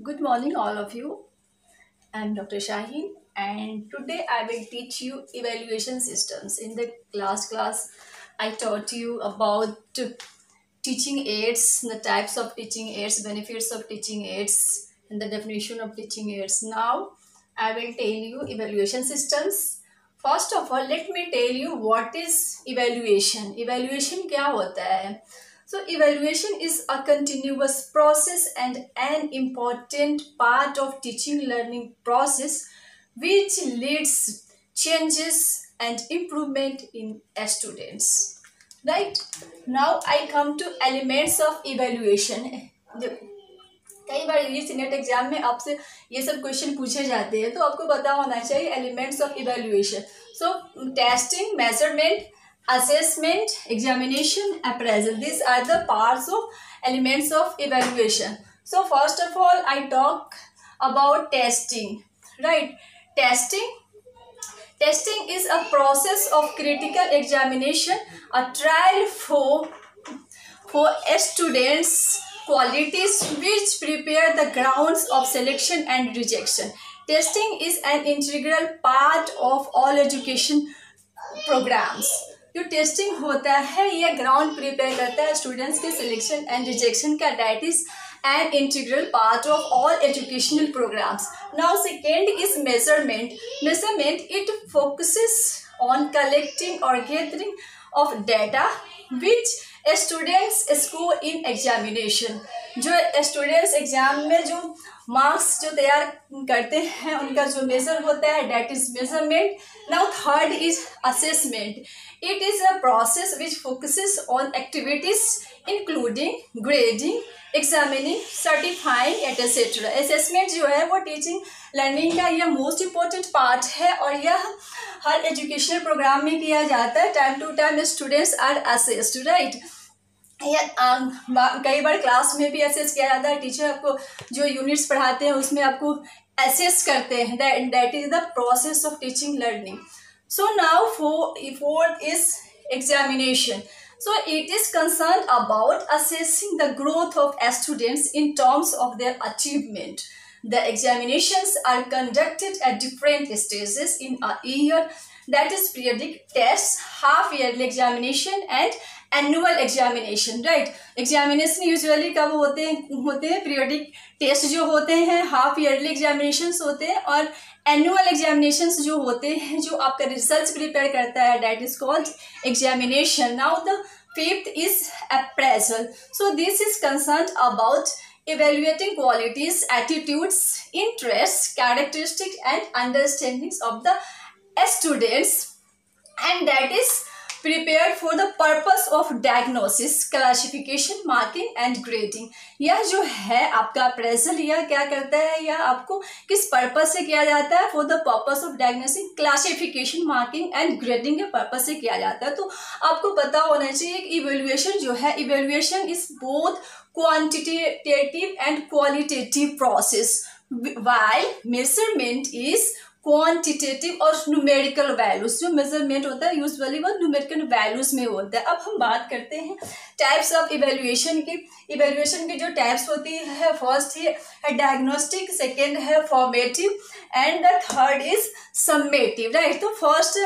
Good morning, all of you. I'm Dr. Shaheen, and today I will teach you evaluation systems. In the class, I taught you about teaching aids, the types of teaching aids, benefits of teaching aids, and the definition of teaching aids. Now, I will tell you evaluation systems. First of all, let me tell you what is evaluation. Evaluation क्या होता है? So evaluation is a continuous process and an important part of teaching learning process which leads changes and improvement in students. Right? Now I come to elements of evaluation. कई बार ये net exam में आपसे ये सब question पूछे जाते हैं तो आपको पता होना चाहिए elements of evaluation. So testing, measurement, assessment, examination, appraisal. These are the parts of elements of evaluation. So first of all, I talk about testing. Right? Testing is a process of critical examination, a trial for students' qualities which prepare the grounds of selection and rejection. Testing is an integral part of all education programs. जो testing होता है ये ground prepare करता है students के selection and rejection का. That is an integral part of all educational programmes. Now second is measurement. It focuses on collecting और gathering of data which students score in examination. जो students exam में जो marks जो तैयार करते हैं उनका जो मेजर होता है that is measurement. Now third is assessment. It is a process which focuses on activities including grading, examining, certifying, etc. Assessment जो है वो टीचिंग लर्निंग का यह मोस्ट इम्पोर्टेंट पार्ट है और यह हर एजुकेशनल प्रोग्राम में किया जाता है. Time to time students are assessed. Right? कई बार क्लास में भी असेस किया जाता है. टीचर आपको जो यूनिट्स पढ़ाते हैं उसमें आपको असेस करते हैं. That is the process of teaching learning. So now fourth is examination. So it is concerned about assessing the growth of students in terms of their achievement. The examinations are conducted at different stages in a year. That is periodic tests, half yearly examination and annual examination. Right? Examination usually कब होते हैं periodic test जो होते हैं, half yearly examinations होते हैं और annual examinations जो होते हैं जो आपका रिसर्च प्रिपेयर करता है that is called examination. Now the fifth is appraisal. So this is concerned about evaluating qualities, attitudes, interests, characteristics and understandings of the students, and that is prepared for the purpose of diagnosis, classification, marking and grading. यह जो है आपका appraisal यह क्या करता है, यह आपको किस पर्पस से किया जाता है? For the purpose of diagnosis, classification, marking and grading के पर्पस से किया जाता है. तो आपको पता होना चाहिए कि इवेल्युएशन जो है, evaluation is both quantitative and qualitative process, while measurement is quantitative और न्यूमेरिकल वैल्यूज. जो मेजरमेंट होता है यूजुअली वो न्यूमेरिकल वैल्यूज में होता है. अब हम बात करते हैं टाइप्स ऑफ इवेल्युएशन की. इवेल्युएशन की जो टाइप्स होती है, फर्स्ट है डायग्नोस्टिक, सेकेंड है formative and the third is summative. Right? तो first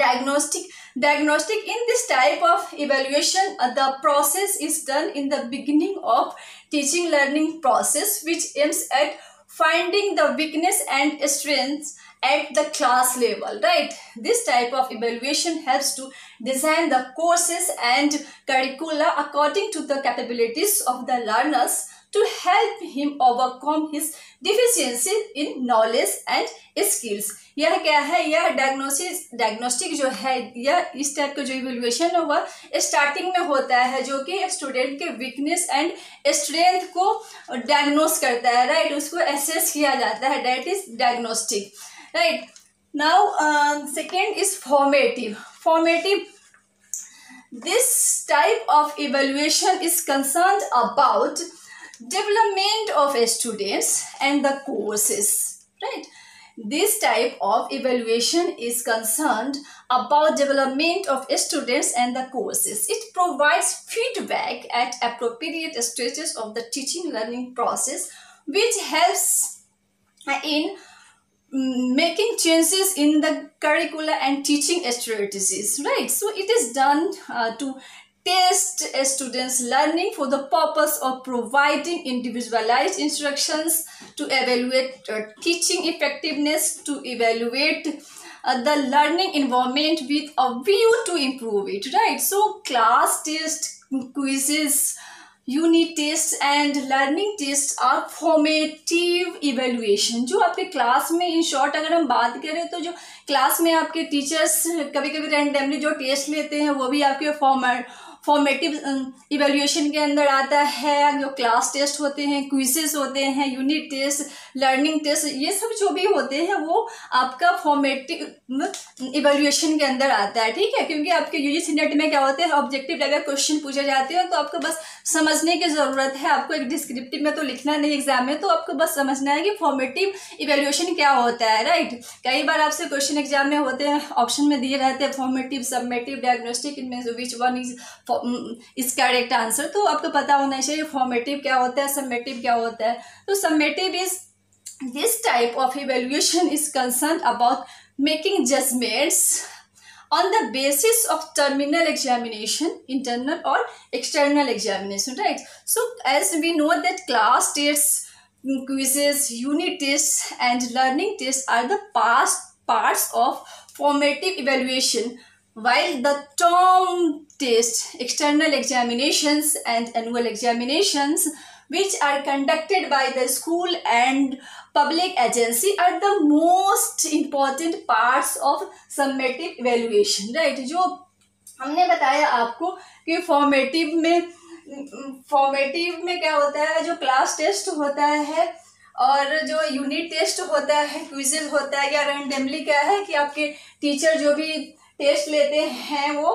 diagnostic. In this type of evaluation the process is done in the beginning of teaching learning process which aims at finding the weakness and strengths at the class level. Right? This type of evaluation helps to design the courses and curricula according to the capabilities of the learners to help him overcome his deficiencies in knowledge and skills. यह क्या है? यह diagnostic जो है यह इस type का जो इवेल्युएशन होगा स्टार्टिंग में होता है जो कि स्टूडेंट के वीकनेस एंड स्ट्रेंथ को डायग्नोस करता है. राइट? उसको एसेस किया जाता है. That is diagnostic. Right? Now second is formative. This type of evaluation is concerned about development of students and the courses. Right? This type of evaluation is concerned about development of students and the courses. It provides feedback at appropriate stages of the teaching learning process which helps in making changes in the curricula and teaching strategies, right? So it is done to test a student's learning for the purpose of providing individualized instructions, to evaluate teaching effectiveness, to evaluate the learning environment with a view to improve it, right? So class test, quizzes, unit test and learning test are formative evaluation. जो आपके class में, in short अगर हम बात करें तो जो class में आपके टीचर्स कभी कभी रैंडमली जो टेस्ट लेते हैं वो भी आपके फॉर्मेटिव इवेल्युएशन के अंदर आता है। जो क्लास टेस्ट होते हैं, क्विजेस होते हैं, यूनिट टेस्ट, लर्निंग टेस्ट, ये सब जो भी होते हैं वो आपका फॉर्मेटिव इवेल्युएशन के अंदर आता है, ठीक है। क्योंकि आपके यूजीसी नेट में क्या होते हैं, ऑब्जेक्टिव अगर क्वेश्चन पूछे जाते हैं तो आपको बस समझने की ज़रूरत है, आपको एक डिस्क्रिप्टिव में तो लिखना नहीं एग्जाम में, तो आपको बस समझना है कि फॉर्मेटिव इवेल्युएशन क्या होता है, राइट। कई बार आपसे क्वेश्चन एग्जाम में होते हैं, ऑप्शन में दिए रहते हैं फॉर्मेटिव, सबमेटिव, डायग्नोस्टिक, इनमें से which one is correct answer. तो आपको पता होना चाहिए फॉर्मेटिव क्या होता है, सबमेटिव क्या होता है। तो summative is this type of evaluation is concern about making judgements on the basis of terminal examination, internal or external examination, right? So as we know that class tests, quizzes, unit tests and learning tests are the parts of formative evaluation, while the term test, external examinations and annual examinations, which are conducted by the school and public agency, are the most important parts of summative evaluation, right? जो हमने बताया आपको कि formative में क्या होता है, जो क्लास टेस्ट होता है और जो यूनिट टेस्ट होता है, क्विज़ होता है, या रैंडमली क्या है कि आपके टीचर जो भी टेस्ट लेते हैं वो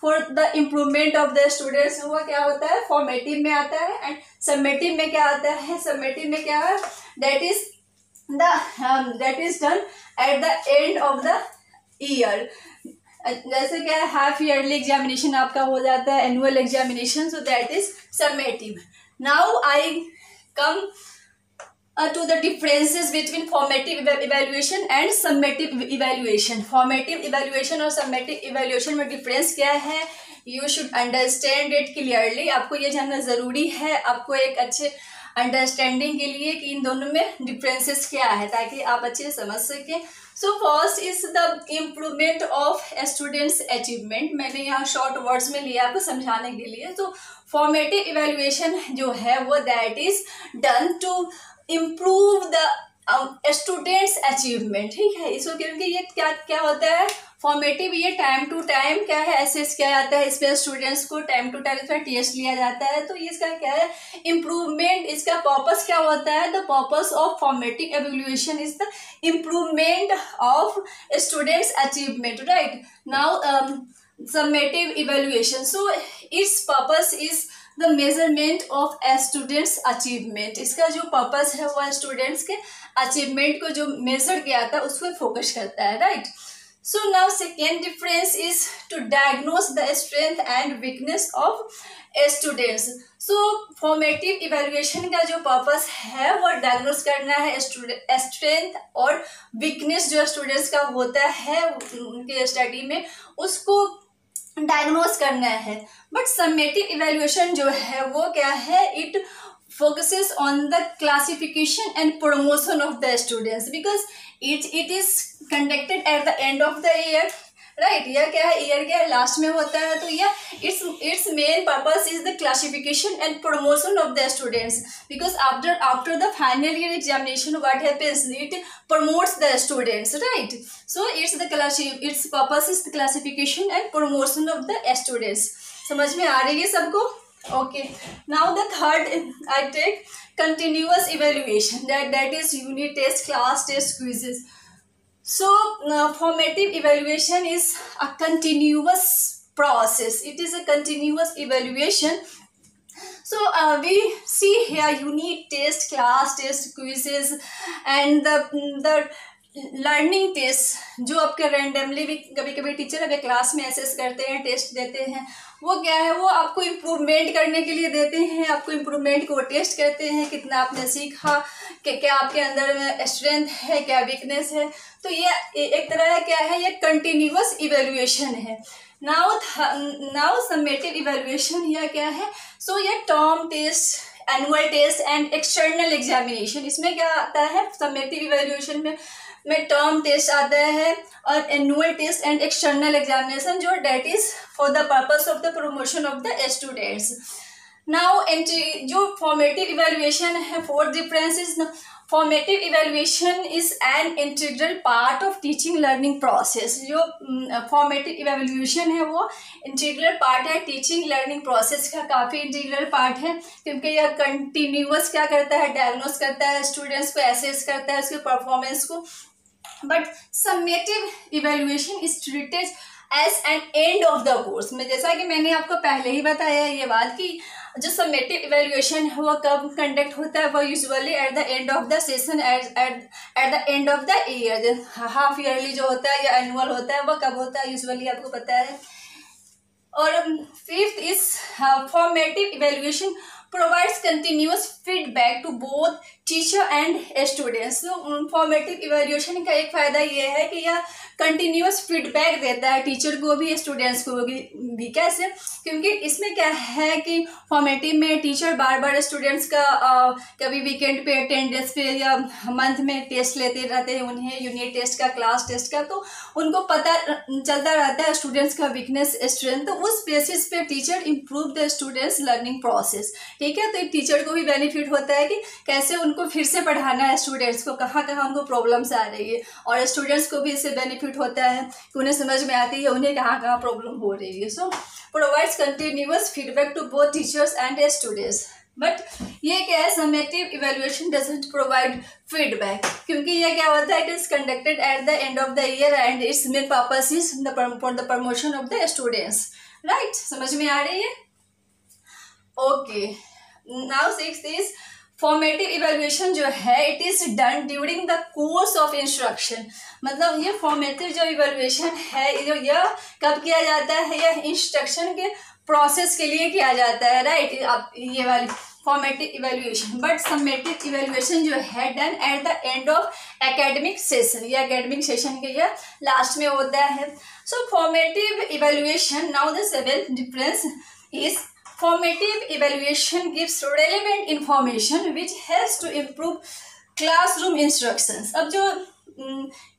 for the improvement of the students, वो क्या होता है, फॉर्मेटिव में आता है। एंड सबमेटिव में क्या आता है, सबमेटिव में क्या है, that is done at the end of the year. जैसे क्या है, हाफ ईयरली एग्जामिनेशन आपका हो जाता है, annual examination, so that is summative. Now I come to the differences between formative evaluation and summative evaluation. Formative evaluation और summative evaluation में difference क्या है, you should understand it clearly. आपको ये जानना ज़रूरी है, आपको एक अच्छे अंडरस्टैंडिंग के लिए कि इन दोनों में डिफरेंसेस क्या है, ताकि आप अच्छे समझ सकें। So first is the improvement of students achievement. मैंने यहाँ शॉर्ट वर्ड्स में लिया आपको समझाने के लिए। तो फॉर्मेटिव इवेल्युएशन जो है वो that is done to improve the students achievement, ठीक है। इसको क्योंकि ये क्या होता है, फॉर्मेटिव, ये टाइम टू टाइम क्या है, एसेस किया जाता है, इसमें स्टूडेंट्स को टाइम टू टाइम इसमें टेस्ट लिया जाता है। तो इसका क्या है, इम्प्रूवमेंट, इसका पर्पस क्या होता है, the purpose of formative evaluation is the improvement of students achievement, right. Now summative evaluation, so it's purpose is the measurement of students achievement. इसका जो पर्पस है वो स्टूडेंट्स के अचीवमेंट को जो मेजर किया था उस पर फोकस करता है, right. So now second difference is to diagnose the strength and weakness of students. So formative evaluation का जो पर्पस है वो डायग्नोस करना है स्ट्रेंथ और वीकनेस जो स्टूडेंट्स का होता है उनके स्टडी में, उसको डायग्नोस करना है। बट समेटिव इवेल्युएशन जो है वो क्या है, it focuses on the classification and promotion of the students because it is conducted at the end of the year, right। यह क्या है, ईयर क्या है, लास्ट में होता है। तो यह its main purpose is the classification and promotion of the students because after the final year examination what happens, it promotes the students, right। so its purpose is the classification and promotion of the students। समझ में आ रही है सबको? Okay, now the third I take continuous evaluation, that is unit test, class test, quizzes. So formative evaluation is a continuous process, it is a continuous evaluation. So we see here unit test, class test, quizzes and the learning test जो आपके randomly भी कभी कभी teacher अगर class में assess करते हैं, test देते हैं, वो क्या है, वो आपको इम्प्रूवमेंट करने के लिए देते हैं। आपको इम्प्रूवमेंट को टेस्ट करते हैं, कितना आपने सीखा, कि क्या आपके अंदर में स्ट्रेंथ है, क्या वीकनेस है। तो ये एक तरह का क्या है, ये कंटिन्यूअस इवेल्युएशन है। नाउ समेटिव इवेल्युएशन यह क्या है, सो ये term test, annual test and external examination. इसमें क्या आता है, समेटिव इवेल्युएशन में टर्म टेस्ट आता है और annual test and external examination, जो that is for the purpose of the promotion of the students. Now जो फॉर्मेटिव इवेल्युएशन है, fourth difference is formative evaluation is an integral part of teaching learning process. जो formative evaluation है वो integral part है teaching learning process का, काफ़ी integral part है, क्योंकि यह कंटिन्यूअस क्या करता है, डायग्नोस करता है, स्टूडेंट्स को एसेस करता है, उसके परफॉर्मेंस को। But summative evaluation is treated as an end of the course में। जैसा कि मैंने आपको पहले ही बताया ये बात कि जो समेटिव इवेल्युएशन है वो कब कंडक्ट होता है, वो usually eight the end of the session, eight the end of the year. Half yearly जो होता है या एनुअल होता है, वो कब होता है, यूजुअली आपको पता है। और fifth is formative evaluation provides continuous feedback to both teacher and students। तो फॉर्मेटिव इवेल्युएशन का एक फायदा ये है कि यह कंटिन्यूअस फीडबैक देता है टीचर को भी, स्टूडेंट्स को भी। कैसे, क्योंकि इसमें क्या है कि फॉर्मेटिव में टीचर बार बार स्टूडेंट्स का कभी वीकेंड पे, अटेंडेंस पे या मंथ में टेस्ट लेते रहते हैं उन्हें, यूनिट टेस्ट का, क्लास टेस्ट का, तो उनको पता चलता रहता है स्टूडेंट्स का वीकनेस, स्ट्रेंथ। तो उस बेसिस पे teacher improve the students learning process. ठीक है, तो एक टीचर को भी बेनिफिट होता है कि कैसे उनको फिर से पढ़ाना है स्टूडेंट्स को, कहाँ कहाँ उनको प्रॉब्लम्स आ रही है, और स्टूडेंट्स को भी इससे बेनिफिट होता है कि उन्हें समझ में आती है उन्हें कहाँ कहाँ प्रॉब्लम हो रही है। So provides continuous feedback to both teachers and students. But ये क्या है, summative evaluation doesn't provide feedback, क्योंकि ये क्या होता है, it is conducted at the end of the year and its main purpose is for the promotion of the students. Right, समझ में आ रही है? Okay, now sixth is formative evaluation जो है, it is done during the course of instruction. मतलब ये formative जो इवेल्युएशन है, यह कब किया जाता है, यह इंस्ट्रक्शन के प्रोसेस के लिए किया जाता है। राइट, अब ये वाली formative evaluation. But summative evaluation जो है done at the end of academic session, ये एकेडमिक सेशन के ये लास्ट में होता है। So formative evaluation, now the seventh difference is formative evaluation gives relevant information which helps to improve classroom instructions। अब जो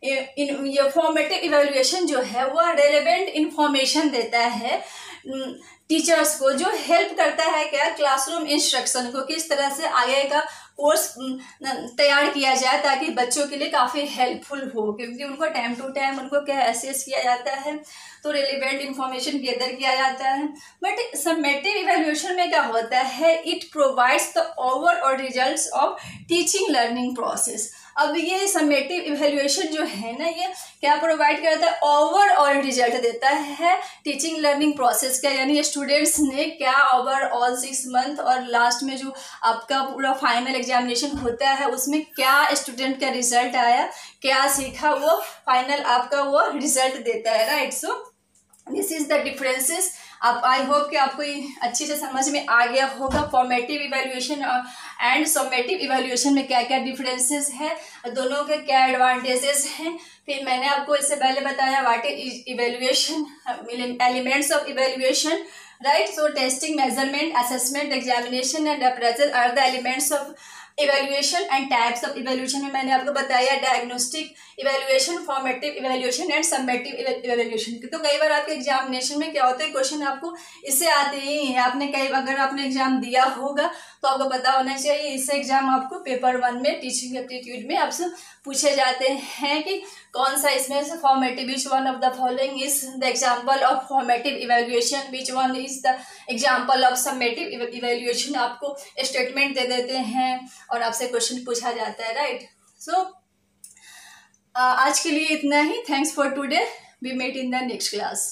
ये फॉर्मेटिव इवेल्युएशन जो है वो रेलेवेंट इंफॉर्मेशन देता है टीचर्स को, जो हेल्प करता है क्या, क्लासरूम इंस्ट्रक्शन को, किस तरह से आगे का कोर्स तैयार किया जाए ताकि बच्चों के लिए काफ़ी हेल्पफुल हो, क्योंकि उनको टाइम टू टाइम उनको क्या असेस किया जाता है, तो रिलेवेंट इंफॉर्मेशन गैदर किया जाता है। बट समेटिव इवेल्युएशन में क्या होता है, it provides the overall results of teaching learning process. अब ये समेटिव इवेल्युएशन जो है ना, ये क्या प्रोवाइड करता है, ओवरऑल रिजल्ट देता है टीचिंग लर्निंग प्रोसेस का, यानी स्टूडेंट्स ने क्या ओवरऑल 6 मंथ और लास्ट में जो आपका पूरा फाइनल एग्जामिनेशन होता है उसमें क्या स्टूडेंट का रिजल्ट आया, क्या सीखा, वो फाइनल आपका वो रिजल्ट देता है। Right, so this is the differences. अब आई होप कि आपको ये अच्छी से समझ में आ गया होगा formative evaluation and summative evaluation में क्या क्या डिफरेंसेस है, दोनों के क्या एडवांटेजेस हैं। फिर मैंने आपको इससे पहले बताया what is evaluation, elements of evaluation. Right, so testing, measurement, assessment, examination and appraisal are the elements of evaluation and types of evaluation में मैंने आपको बताया diagnostic evaluation, formative evaluation and summative evaluation. तो कई बार आपके एग्जामिनेशन में क्या होता है, क्वेश्चन आपको इससे आते ही हैं, आपने अगर आपने एग्जाम दिया होगा तो आपको पता होना चाहिए। इससे एग्जाम आपको पेपर 1 में टीचिंग एप्टीट्यूड में आपसे पूछे जाते हैं कि कौन सा इसमें से formative, which one of the following is the example of formative evaluation, which one is the example of summative evaluation. आपको स्टेटमेंट दे देते हैं और आपसे क्वेश्चन पूछा जाता है। राइट, सो आज के लिए इतना ही। Thanks for today, we met in the next class.